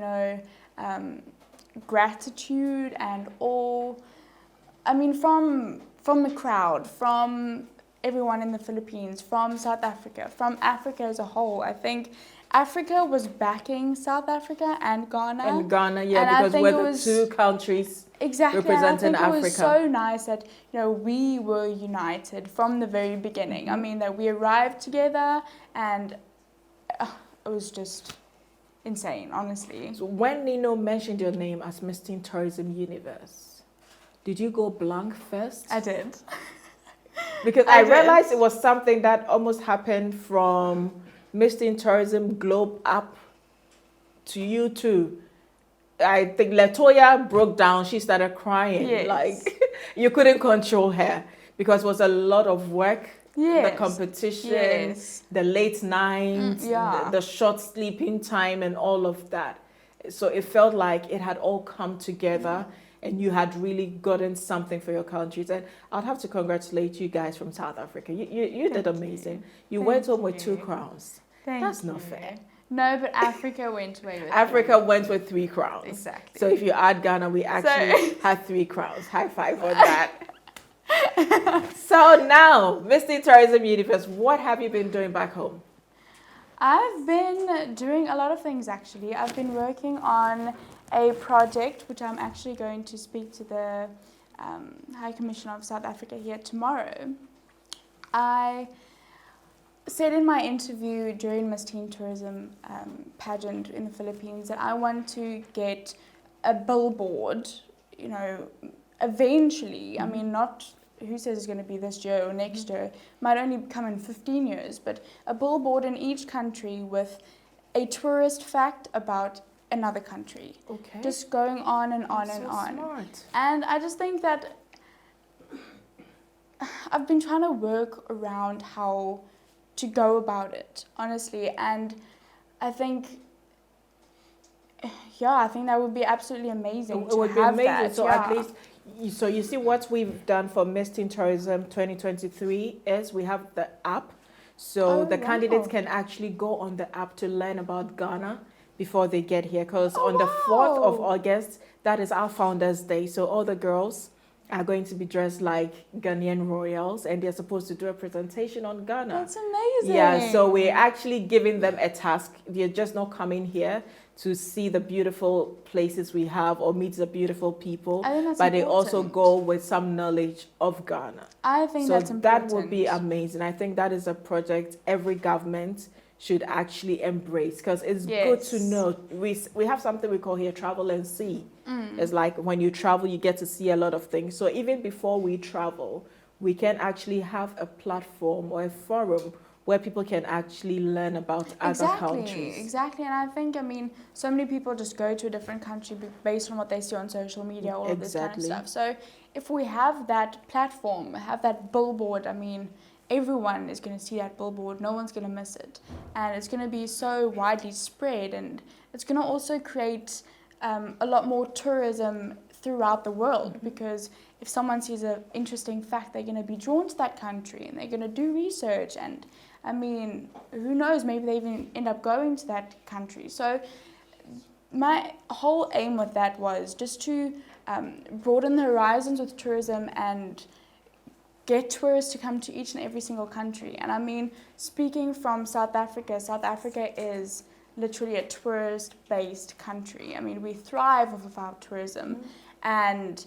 [SPEAKER 16] gratitude and all, from the crowd, from everyone in the Philippines, from South Africa, from Africa as a whole. I think Africa was backing South Africa and Ghana.
[SPEAKER 11] And Ghana, because we're the two countries representing Africa.
[SPEAKER 16] It was so nice that we were united from the very beginning. That we arrived together, and it was just insane, honestly.
[SPEAKER 11] So when Nino mentioned your name as Miss Teen Tourism Universe, did you go blank first?
[SPEAKER 16] I did.
[SPEAKER 11] Because I realized it was something that almost happened from Miss Teen Tourism Globe up to you too. I think Latoya broke down. She started crying.
[SPEAKER 16] Yes.
[SPEAKER 11] Like you couldn't control her because it was a lot of work.
[SPEAKER 16] Yes.
[SPEAKER 11] The competition,
[SPEAKER 16] yes.
[SPEAKER 11] the late nights, the short sleeping time and all of that. So it felt like it had all come together and you had really gotten something for your countries. And I'd have to congratulate you guys from South Africa. You did amazing. You went home with 2 crowns. That's not fair.
[SPEAKER 16] No, but Africa went away with
[SPEAKER 11] Africa went with 3 crowns.
[SPEAKER 16] Exactly.
[SPEAKER 11] So if you add Ghana, we actually had 3 crowns. High five on that. So now, Miss Teen Tourism Universe, what have you been doing back home?
[SPEAKER 16] I've been doing a lot of things, actually. I've been working on a project which I'm actually going to speak to the High Commissioner of South Africa here tomorrow. I said in my interview during Miss Teen Tourism pageant in the Philippines that I want to get a billboard, eventually. Not who says it's going to be this year or next year. Might only come in 15 years, but a billboard in each country with a tourist fact about another country.
[SPEAKER 11] Okay.
[SPEAKER 16] Just going on and on and on.
[SPEAKER 11] Smart.
[SPEAKER 16] And I just think that I've been trying to work around how to go about it, honestly. And I think that would be absolutely amazing.
[SPEAKER 11] It would be amazing. So at least, so you see what we've done for Miss Teen Tourism 2023 is we have the app. So the candidates can actually go on the app to learn about Ghana before they get here. Because on the 4th of August, that is our Founders Day. So all the girls are going to be dressed like Ghanaian royals and they're supposed to do a presentation on Ghana.
[SPEAKER 16] That's amazing.
[SPEAKER 11] Yeah, so we're actually giving them a task. They're just not coming here to see the beautiful places we have or meet the beautiful people, but they also go with some knowledge of Ghana.
[SPEAKER 16] I think that's important.
[SPEAKER 11] That would be amazing. I think that is a project every government should actually embrace because it's good to know. We have something we call here travel and see. It's like when you travel, you get to see a lot of things. So even before we travel, we can actually have a platform or a forum where people can actually learn about other countries.
[SPEAKER 16] Exactly. And I think, so many people just go to a different country based on what they see on social media, all of this kind of stuff. So if we have that platform, have that billboard, everyone is going to see that billboard. No one's going to miss it. And it's going to be so widely spread. And it's going to also create a lot more tourism throughout the world, because if someone sees an interesting fact, they're going to be drawn to that country and they're going to do research. And who knows, maybe they even end up going to that country. So my whole aim with that was just to broaden the horizons with tourism and get tourists to come to each and every single country. And speaking from South Africa is literally a tourist-based country. We thrive off of our tourism. And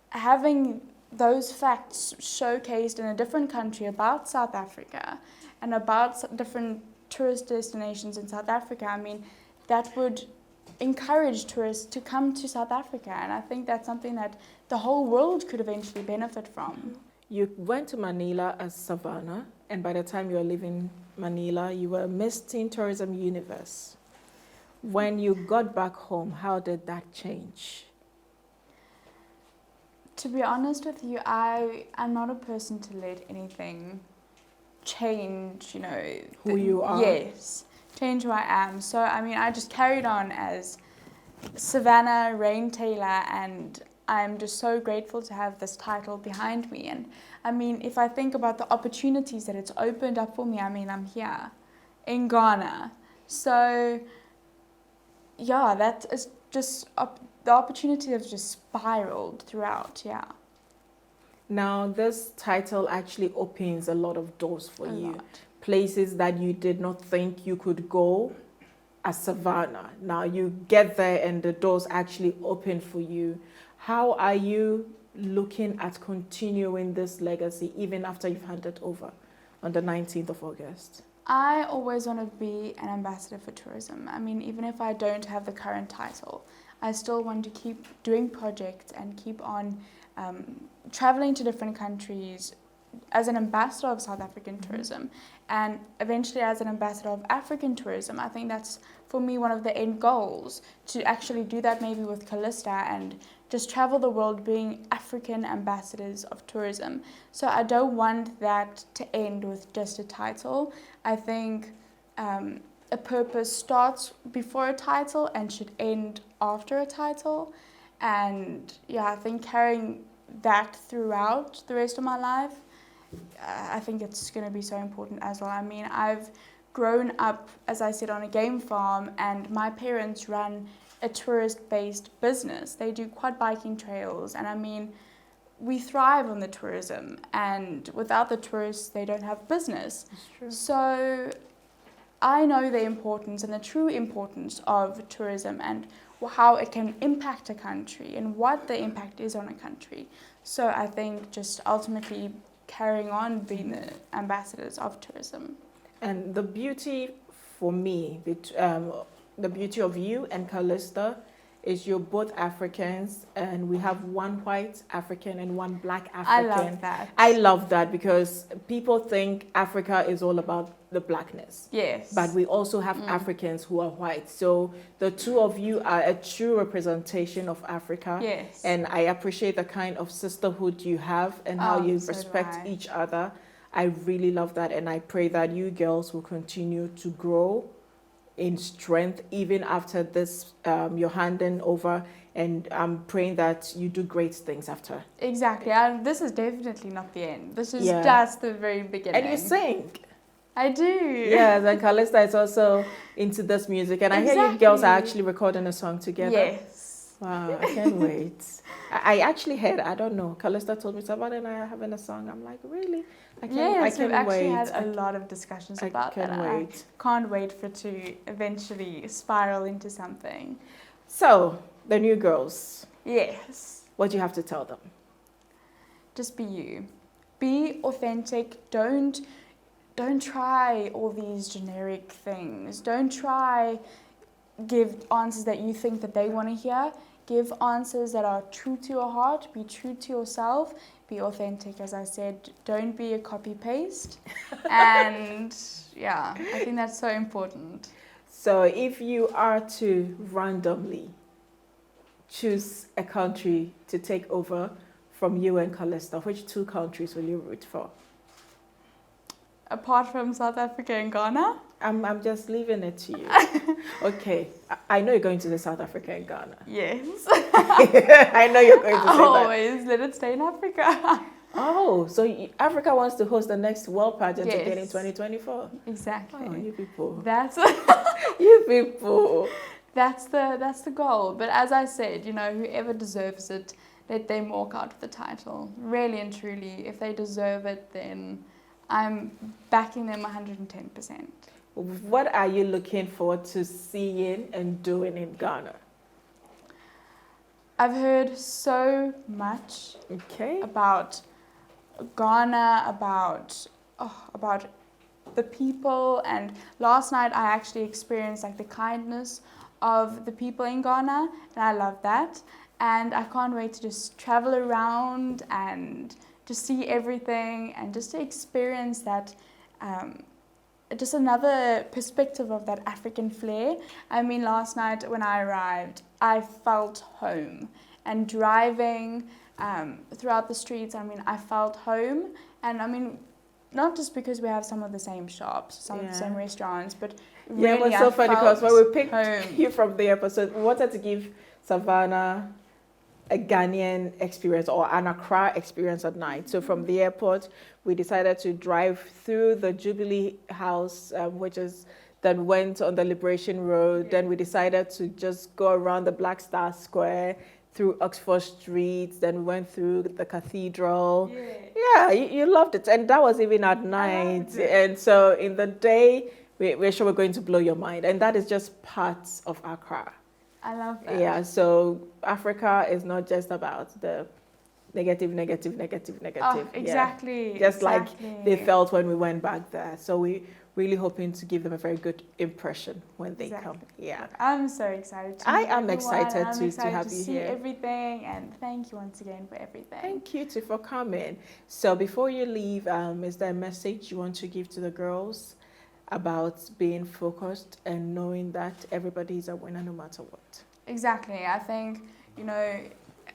[SPEAKER 16] having those facts showcased in a different country about South Africa and about different tourist destinations in South Africa, that would encourage tourists to come to South Africa. And I think that's something that the whole world could eventually benefit from.
[SPEAKER 11] You went to Manila as Savannah, and by the time you were leaving Manila, you were Miss Teen Tourism Universe. When you got back home, how did that change?
[SPEAKER 16] To be honest with you, I'm not a person to let anything change,
[SPEAKER 11] who you are.
[SPEAKER 16] Yes, change who I am. So, I mean, I just carried on as Savannah, Raine Taylor, and I'm just so grateful to have this title behind me. And I mean, if I think about the opportunities that it's opened up for me, I mean, I'm here in Ghana. So, yeah, that is just, the opportunity has just spiraled throughout, yeah.
[SPEAKER 11] Now, this title actually opens a lot of doors for you. Places that you did not think you could go as Savannah. Now, you get there and the doors actually open for you. How are you looking at continuing this legacy even after you've handed over on the 19th of August?
[SPEAKER 16] I always want to be an ambassador for tourism. I mean, even if I don't have the current title, I still want to keep doing projects and keep on traveling to different countries as an ambassador of South African tourism, and eventually as an ambassador of African tourism. I think that's, for me, one of the end goals, to actually do that maybe with Callista and just travel the world being African ambassadors of tourism. So I don't want that to end with just a title. I think a purpose starts before a title and should end after a title. And yeah, I think carrying that throughout the rest of my life, I think it's going to be so important as well. I mean, I've grown up, as I said, on a game farm, and my parents run a tourist-based business. They do quad biking trails, and I mean, we thrive on the tourism, and without the tourists, they don't have business.
[SPEAKER 11] That's true.
[SPEAKER 16] So I know the importance and the true importance of tourism and how it can impact a country and what the impact is on a country. So I think just ultimately carrying on being the ambassadors of tourism.
[SPEAKER 11] And the beauty for me, the beauty of you and Callista is you're both Africans, and we have one white African and one black African.
[SPEAKER 16] I love that.
[SPEAKER 11] I love that because people think Africa is all about the blackness.
[SPEAKER 16] Yes.
[SPEAKER 11] But we also have Africans who are white. So the two of you are a true representation of Africa.
[SPEAKER 16] Yes.
[SPEAKER 11] And I appreciate the kind of sisterhood you have and how you respect each other. I really love that, and I pray that you girls will continue to grow in strength even after this, you're handing over, and I'm praying that you do great things after.
[SPEAKER 16] Exactly. This is definitely not the end. This is just the very beginning.
[SPEAKER 11] And you sing.
[SPEAKER 16] I do.
[SPEAKER 11] Yes, and Callista is also into this music, and I hear you girls are actually recording a song together.
[SPEAKER 16] Yes.
[SPEAKER 11] Wow, I can't wait. I actually heard, I don't know, Callista told me Savannah and I are having a song. I'm like, really? I can't
[SPEAKER 16] we've actually
[SPEAKER 11] wait.
[SPEAKER 16] had a lot of discussions about that.
[SPEAKER 11] I
[SPEAKER 16] can't wait for it to eventually spiral into something.
[SPEAKER 11] So, the new girls.
[SPEAKER 16] Yes.
[SPEAKER 11] What do you have to tell them?
[SPEAKER 16] Just be you. Be authentic. Don't try all these generic things. Don't try give answers that you think that they want to hear. Give answers that are true to your heart. Be true to yourself. Be authentic, as I said. Don't be a copy-paste. And yeah, I think that's so important.
[SPEAKER 11] So if you are to randomly choose a country to take over from you and Callista, which two countries will you root for?
[SPEAKER 16] Apart from South Africa and Ghana?
[SPEAKER 11] I'm just leaving it to you. Okay. I know you're going to the South Africa and Ghana.
[SPEAKER 16] Yes.
[SPEAKER 11] I know you're going to say that.
[SPEAKER 16] Always let it stay in Africa.
[SPEAKER 11] Oh, so Africa wants to host the next world pageant again in 2024.
[SPEAKER 16] Exactly.
[SPEAKER 11] Oh, you people.
[SPEAKER 16] That's
[SPEAKER 11] you people.
[SPEAKER 16] That's the goal. But as I said, whoever deserves it, let them walk out with the title. Really and truly, if they deserve it, then I'm backing them 110%.
[SPEAKER 11] What are you looking forward to seeing and doing in Ghana?
[SPEAKER 16] I've heard so much about Ghana, about the people, and last night I actually experienced the kindness of the people in Ghana, and I love that. And I can't wait to just travel around and just see everything and just to experience that, just another perspective of that African flair. I mean, last night when I arrived, I felt home. And driving throughout the streets. I mean, I felt home, and I mean, not just because we have some of the same shops, some of the same restaurants, but really,
[SPEAKER 11] it was so funny because when we picked you from the airport, so we wanted to give Savannah a Ghanaian experience or an Accra experience at night. So from the airport, we decided to drive through the Jubilee House, which is then went on the Liberation Road. Then we decided to just go around the Black Star Square, through Oxford Street, then we went through the cathedral. Yeah, you loved it. And that was even at night. And so in the day, we're sure we're going to blow your mind. And that is just part of Accra.
[SPEAKER 16] I love that.
[SPEAKER 11] Yeah, so Africa is not just about the negative.
[SPEAKER 16] Oh, exactly.
[SPEAKER 11] Yeah. Just like they felt when we went back there. So we really hoping to give them a very good impression when they come. Yeah.
[SPEAKER 16] I'm so excited to
[SPEAKER 11] I am excited to have you
[SPEAKER 16] see
[SPEAKER 11] here.
[SPEAKER 16] Everything, and thank you once again for everything.
[SPEAKER 11] Thank you too for coming. So before you leave, is there a message you want to give to the girls about being focused and knowing that everybody is a winner no matter what?
[SPEAKER 16] Exactly. I think, you know,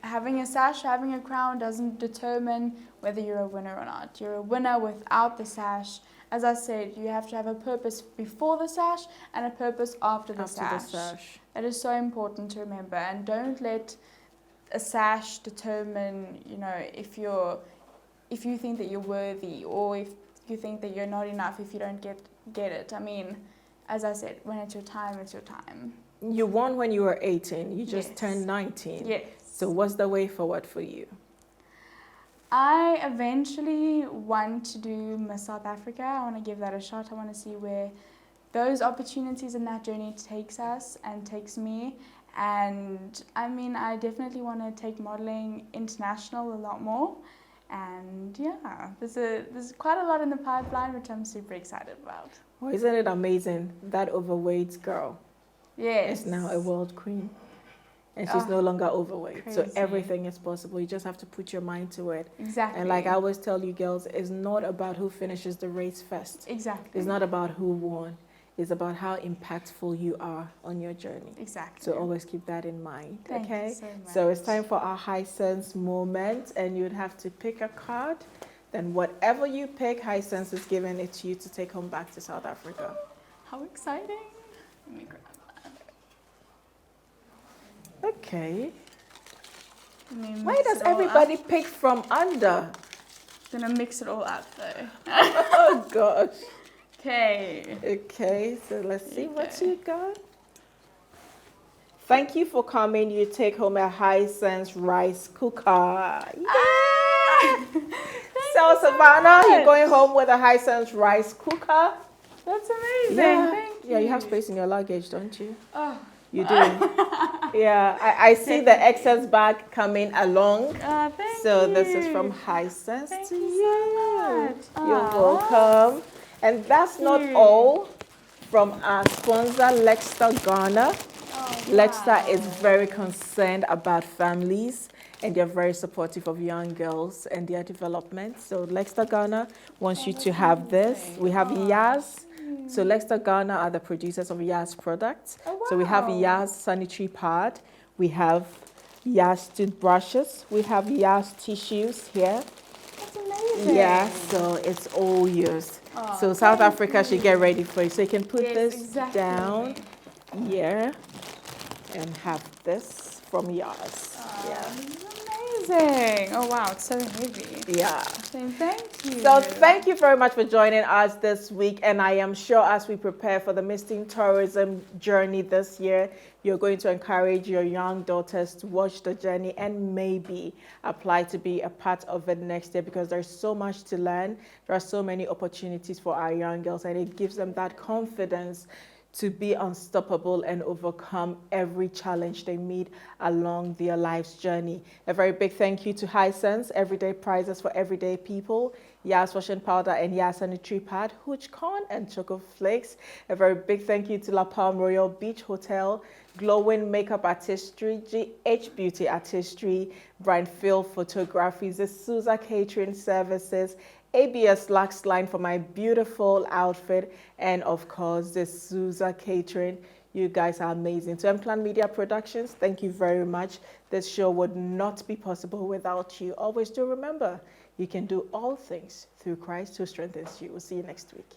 [SPEAKER 16] having a sash, having a crown doesn't determine whether you're a winner or not. You're a winner without the sash. As I said, you have to have a purpose before the sash and a purpose after the sash. That is so important to remember. And don't let a sash determine, you know, if you think that you're worthy, or if you think that you're not enough if you don't get it. I mean, as I said, when it's your time, it's your time.
[SPEAKER 11] You won when you were 18. You just turned 19.
[SPEAKER 16] Yes.
[SPEAKER 11] So what's the way forward for you?
[SPEAKER 16] I eventually want to do Miss South Africa. I want to give that a shot. I want to see where those opportunities in that journey takes us and takes me. And I mean, I definitely want to take modeling international a lot more. And yeah, there's quite a lot in the pipeline, which I'm super excited about.
[SPEAKER 11] Well, isn't it amazing? That overweight girl is now a world queen. And she's no longer overweight. Crazy. So everything is possible. You just have to put your mind to it.
[SPEAKER 16] Exactly.
[SPEAKER 11] And like I always tell you girls, it's not about who finishes the race first.
[SPEAKER 16] Exactly.
[SPEAKER 11] It's not about who won. It's about how impactful you are on your journey.
[SPEAKER 16] Exactly.
[SPEAKER 11] So always keep that in mind.
[SPEAKER 16] Thank
[SPEAKER 11] you
[SPEAKER 16] so much.
[SPEAKER 11] So it's time for our high sense moment, and you'd have to pick a card. Then whatever you pick, high sense is giving it to you to take home back to South Africa.
[SPEAKER 16] How exciting. Let me grab that.
[SPEAKER 11] Okay. Why does everybody pick from under?
[SPEAKER 16] Gonna mix it all up though.
[SPEAKER 11] Oh gosh.
[SPEAKER 16] Okay.
[SPEAKER 11] Okay, so let's see what you got. Thank you for coming. You take home a high sense rice cooker. So Savannah, you're going home with a high sense rice cooker.
[SPEAKER 16] That's amazing.
[SPEAKER 11] Yeah.
[SPEAKER 16] Thank you.
[SPEAKER 11] Yeah, you have space in your luggage, don't you?
[SPEAKER 16] Oh.
[SPEAKER 11] You do. Yeah, I see the excess bag coming along.
[SPEAKER 16] Thank
[SPEAKER 11] so
[SPEAKER 16] you.
[SPEAKER 11] This is from High Sense
[SPEAKER 16] Thank
[SPEAKER 11] to
[SPEAKER 16] you. So much.
[SPEAKER 11] You're welcome. And that's not all from our sponsor, Lexter Ghana. Lexter is very concerned about families, and they're very supportive of young girls and their development. So Lexter Ghana wants you to have this. We have Yaz. So Lexter Ghana are the producers of Yaz products.
[SPEAKER 16] Oh, wow.
[SPEAKER 11] So we have Yaz sanitary pad. We have Yaz toothbrushes. We have Yaz tissues here.
[SPEAKER 16] That's amazing.
[SPEAKER 11] Yeah, so it's all yours.
[SPEAKER 16] Oh,
[SPEAKER 11] so South Africa should get ready for you. So you can put this
[SPEAKER 16] exactly.
[SPEAKER 11] down here and have this from Yaz. Yeah.
[SPEAKER 16] Amazing. Oh wow, it's so heavy.
[SPEAKER 11] Yeah.
[SPEAKER 16] Thank you.
[SPEAKER 11] So thank you very much for joining us this week, and I am sure as we prepare for the Missing Tourism journey this year, you're going to encourage your young daughters to watch the journey and maybe apply to be a part of it next year, because there's so much to learn. There are so many opportunities for our young girls, and it gives them that confidence to be unstoppable and overcome every challenge they meet along their life's journey. A very big thank you to Hisense, everyday prizes for everyday people, Yaz washing powder and Yaz sanitary pad, Hooch Corn and Choco Flakes. A very big thank you to La Palm Royal Beach Hotel, Glowing Makeup Artistry, GH Beauty Artistry, Brian Phil Photography, Souza Catering Services, ABS Lux Line for my beautiful outfit, and of course the Souza Catering. You guys are amazing. To M-Clan Media Productions, thank you very much. This show would not be possible without you. Always do remember, you can do all things through Christ who strengthens you. We'll see you next week.